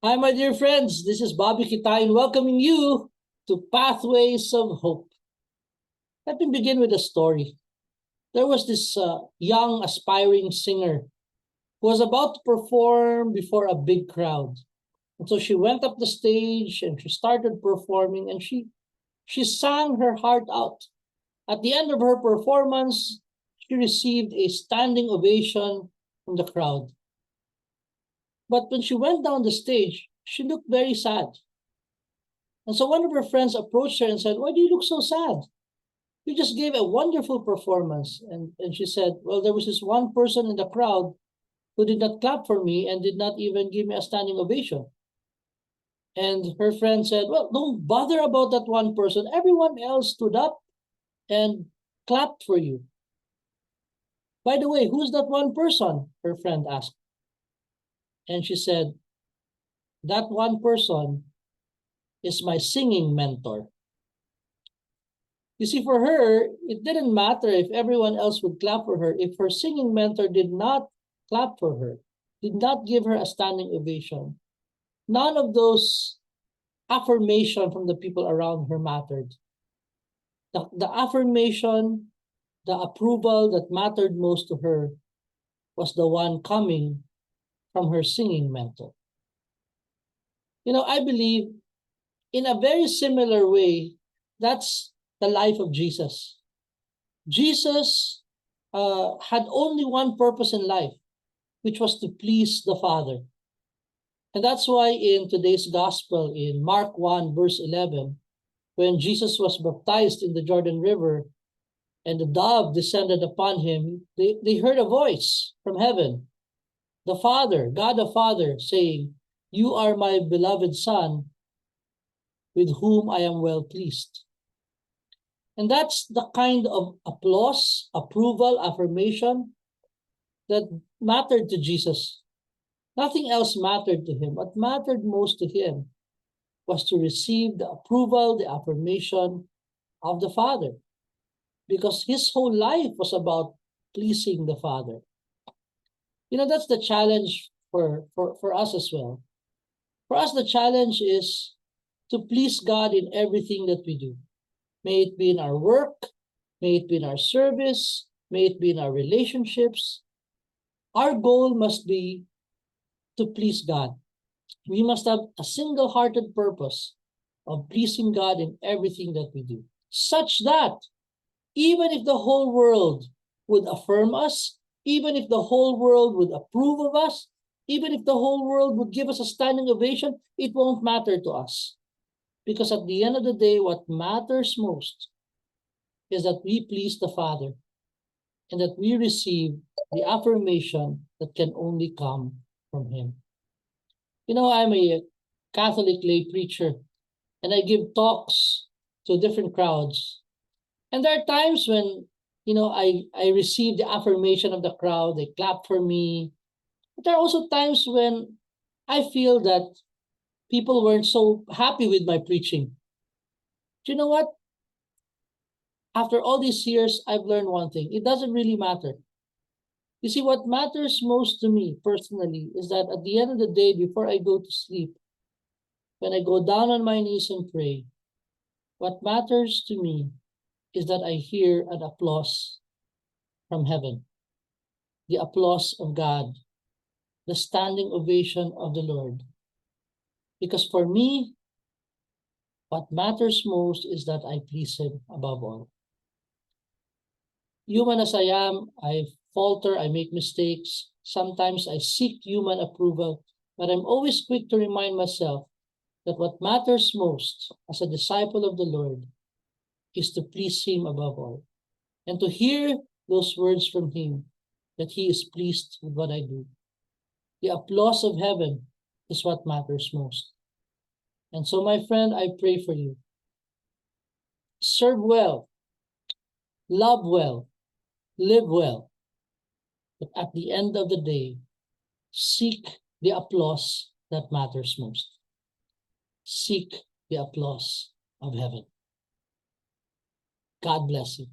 Hi, my dear friends. This is Bobby Kitain welcoming you to Pathways of Hope. Let me begin with a story. There was this young, aspiring singer who was about to perform before a big crowd. And so she went up the stage and she started performing and she sang her heart out. At the end of her performance, she received a standing ovation from the crowd. But when she went down the stage, she looked very sad. And so one of her friends approached her and said, "Why do you look so sad? You just gave a wonderful performance." And she said, "Well, there was this one person in the crowd who did not clap for me and did not even give me a standing ovation." And her friend said, "Well, don't bother about that one person. Everyone else stood up and clapped for you. By the way, who's that one person?" her friend asked. And she said, "That one person is my singing mentor." You see, for her, it didn't matter if everyone else would clap for her. If her singing mentor did not clap for her, did not give her a standing ovation, none of those affirmation from the people around her mattered. The affirmation, the approval that mattered most to her was the one coming from her singing mentor. I believe in a very similar way, that's the life of Jesus. Jesus had only one purpose in life, which was to please the Father. And that's why in today's gospel, in Mark 1, verse 11, when Jesus was baptized in the Jordan River and the dove descended upon him, they heard a voice from heaven, the Father, God the Father, saying, "You are my beloved Son, with whom I am well pleased." And that's the kind of applause, approval, affirmation that mattered to Jesus. Nothing else mattered to him. What mattered most to him was to receive the approval, the affirmation of the Father, because his whole life was about pleasing the Father. That's the challenge for us as well. For us, the challenge is to please God in everything that we do. May it be in our work, may it be in our service, may it be in our relationships. Our goal must be to please God. We must have a single-hearted purpose of pleasing God in everything that we do, such that even if the whole world would affirm us, even if the whole world would approve of us, even if the whole world would give us a standing ovation, it won't matter to us. Because at the end of the day, what matters most is that we please the Father and that we receive the affirmation that can only come from Him. I'm a Catholic lay preacher and I give talks to different crowds. And there are times when, I receive the affirmation of the crowd, they clap for me. But there are also times when I feel that people weren't so happy with my preaching. Do you know what? After all these years, I've learned one thing. It doesn't really matter. You see, what matters most to me personally is that at the end of the day, before I go to sleep, when I go down on my knees and pray, what matters to me is that I hear an applause from heaven, the applause of God, the standing ovation of the Lord. Because for me, what matters most is that I please Him above all. Human as I am, I falter, I make mistakes. Sometimes I seek human approval, but I'm always quick to remind myself that what matters most as a disciple of the Lord is to please Him above all, and to hear those words from Him that He is pleased with what I do. The applause of heaven is what matters most. And so, my friend, I pray for you. Serve well, love well, live well. But at the end of the day, seek the applause that matters most. Seek the applause of heaven. God bless you.